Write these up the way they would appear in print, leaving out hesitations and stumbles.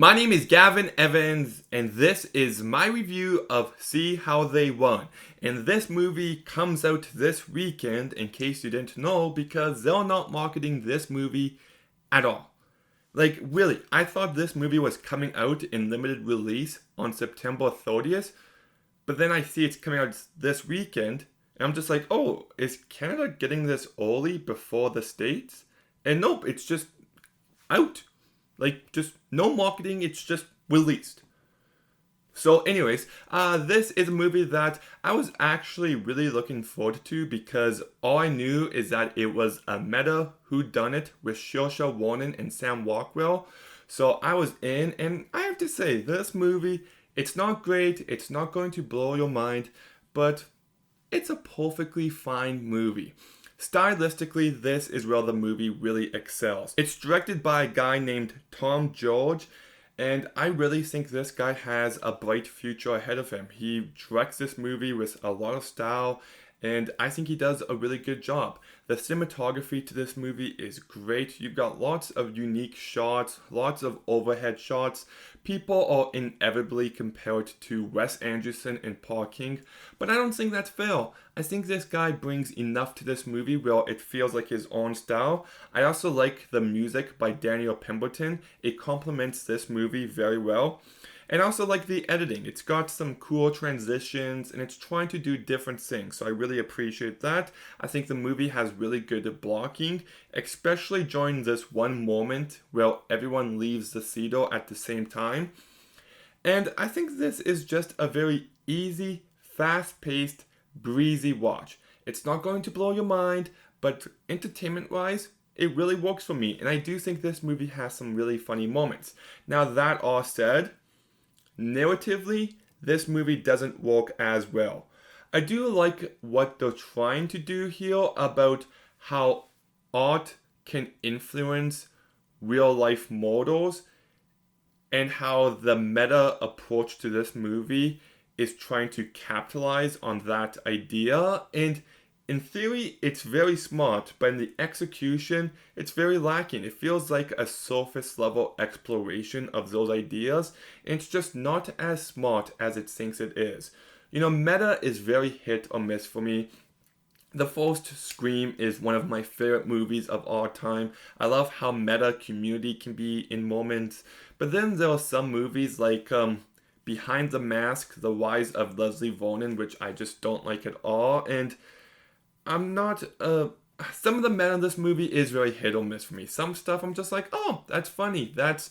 My name is Gavin Evans, and this is my review of See How They Run. And this movie comes out this weekend, in case you didn't know, because they're not marketing this movie at all. Like, really, I thought this movie was coming out in limited release on September 30th, but then I see it's coming out this weekend, and I'm just like, oh, is Canada getting this early before the States? And nope, it's just out. Like, just no marketing, it's just released. So, anyways, this is a movie that I was actually really looking forward to because all I knew is that it was a meta whodunit with Saoirse Ronan and Sam Rockwell. So I was in, and I have to say, this movie, it's not great, it's not going to blow your mind, but it's a perfectly fine movie. Stylistically, this is where the movie really excels. It's directed by a guy named Tom George, and I really think this guy has a bright future ahead of him. He directs this movie with a lot of style, and I think he does a really good job. The cinematography to this movie is great. You've got lots of unique shots, lots of overhead shots. People are inevitably compared to Wes Anderson and Paul King, but I don't think that's fair. I think this guy brings enough to this movie where it feels like his own style. I also like the music by Daniel Pemberton. It complements this movie very well. And also like the editing. It's got some cool transitions and it's trying to do different things. So I really appreciate that. I think the movie has really good blocking, especially during this one moment where everyone leaves the theater at the same time. And I think this is just a very easy, fast-paced, breezy watch. It's not going to blow your mind, but entertainment-wise, it really works for me. And I do think this movie has some really funny moments. Now that all said, narratively, this movie doesn't work as well. I do like what they're trying to do here about how art can influence real life mortals and how the meta approach to this movie is trying to capitalize on that idea. And in theory, it's very smart, but in the execution, it's very lacking. It feels like a surface level exploration of those ideas, and it's just not as smart as it thinks it is. You know, meta is very hit or miss for me. The first Scream is one of my favorite movies of all time. I love how meta Community can be in moments, but then there are some movies like Behind the Mask, The Rise of Leslie Vernon, which I just don't like at all, and I'm not, some of the meta in this movie is very hit or miss for me. Some stuff I'm just like, oh, that's funny, that's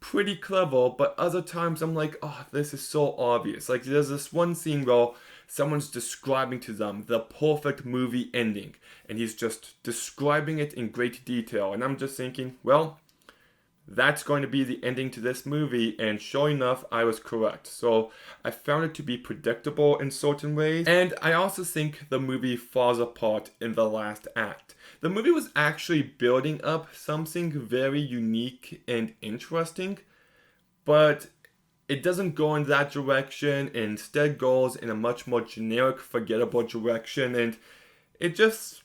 pretty clever, but other times I'm like, oh, this is so obvious. Like, there's this one scene where someone's describing to them the perfect movie ending, and he's just describing it in great detail, and I'm just thinking, well, that's going to be the ending to this movie, and sure enough, I was correct. So I found it to be predictable in certain ways, and I also think the movie falls apart in the last act. The movie was actually building up something very unique and interesting, but it doesn't go in that direction, and instead goes in a much more generic, forgettable direction, and it just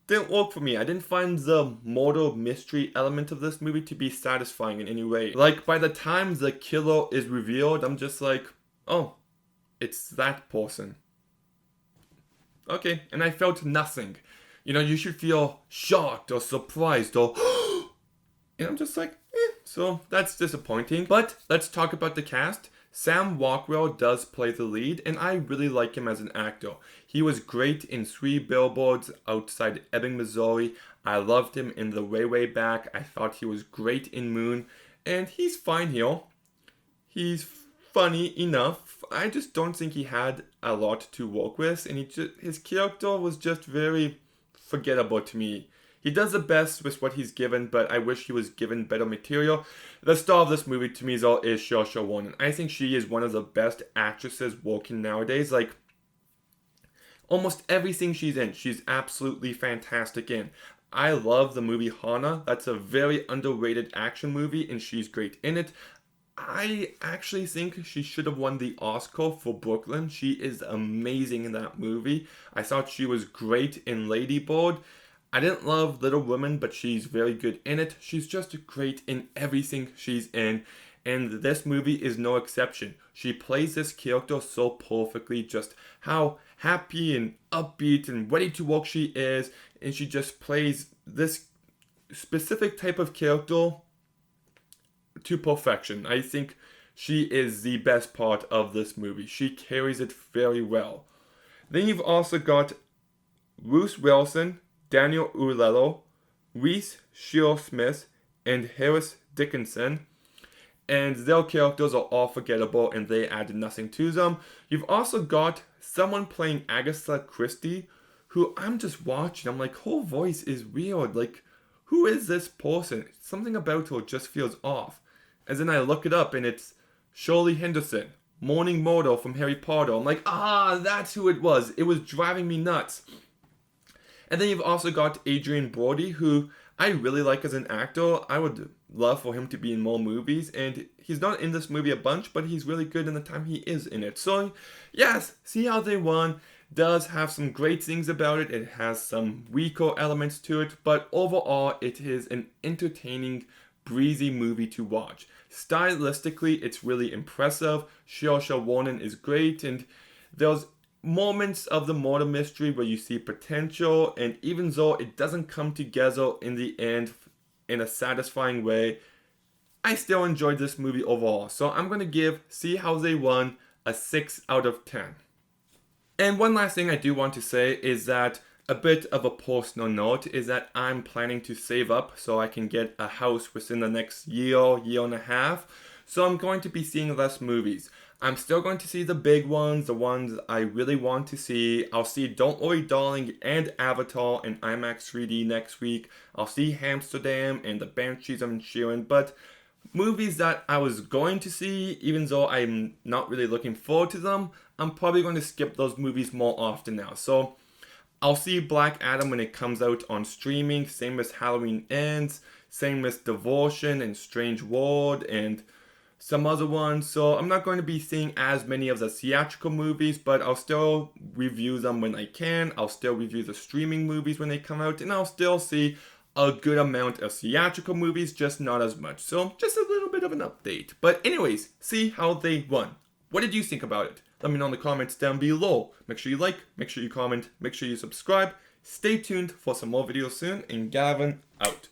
didn't work for me. I didn't find the murder mystery element of this movie to be satisfying in any way. Like, by the time the killer is revealed, I'm just like, oh, it's that person. Okay, and I felt nothing. You know, you should feel shocked or surprised or and I'm just like, so that's disappointing. But let's talk about the cast. Sam Rockwell does play the lead, and I really like him as an actor. He was great in Three Billboards Outside Ebbing, Missouri. I loved him in The Way, Way Back. I thought he was great in Moon, and he's fine here. He's funny enough. I just don't think he had a lot to work with, and his character was just very forgettable to me. He does the best with what he's given, but I wish he was given better material. The star of this movie to me though is Saoirse Ronan. I think she is one of the best actresses working nowadays. Like, almost everything she's in, she's absolutely fantastic in. I love the movie Hana. That's a very underrated action movie, and she's great in it. I actually think she should have won the Oscar for Brooklyn. She is amazing in that movie. I thought she was great in Lady Bird. I didn't love Little Women, but she's very good in it. She's just great in everything she's in, and this movie is no exception. She plays this character so perfectly, just how happy and upbeat and ready to work she is, and she just plays this specific type of character to perfection. I think she is the best part of this movie. She carries it very well. Then you've also got Bruce Wilson, Daniel Oolello, Reese Shearsmith, and Harris Dickinson. And their characters are all forgettable and they add nothing to them. You've also got someone playing Agatha Christie, who I'm just watching. I'm like, her voice is weird. Like, who is this person? Something about her just feels off. And then I look it up and it's Shirley Henderson, Morning Myrtle from Harry Potter. I'm like, that's who it was. It was driving me nuts. And then you've also got Adrian Brody, who I really like as an actor. I would love for him to be in more movies, and he's not in this movie a bunch, but he's really good in the time he is in it. So, yes, See How They Won does have some great things about it. It has some weaker elements to it, but overall, it is an entertaining, breezy movie to watch. Stylistically, it's really impressive. Saoirse Ronan is great, and there's moments of the murder mystery where you see potential, and even though it doesn't come together in the end in a satisfying way, I still enjoyed this movie overall. So I'm going to give See How They Won a 6 out of 10. And one last thing I do want to say is that a bit of a personal note is that I'm planning to save up so I can get a house within the next year and a half. So I'm going to be seeing less movies. I'm still going to see the big ones, the ones I really want to see. I'll see Don't Worry Darling and Avatar in IMAX 3D next week. I'll see Amsterdam and The Banshees of Inisherin. But movies that I was going to see, even though I'm not really looking forward to them, I'm probably going to skip those movies more often now. So I'll see Black Adam when it comes out on streaming. Same as Halloween Ends. Same as Devotion and Strange World and some other ones. So I'm not going to be seeing as many of the theatrical movies, but I'll still review them when I can. I'll still review the streaming movies when they come out, and I'll still see a good amount of theatrical movies, just not as much. So just a little bit of an update. But anyways, See How They Won. What did you think about it? Let me know in the comments down below. Make sure you like, make sure you comment, make sure you subscribe. Stay tuned for some more videos soon, and Gavin out.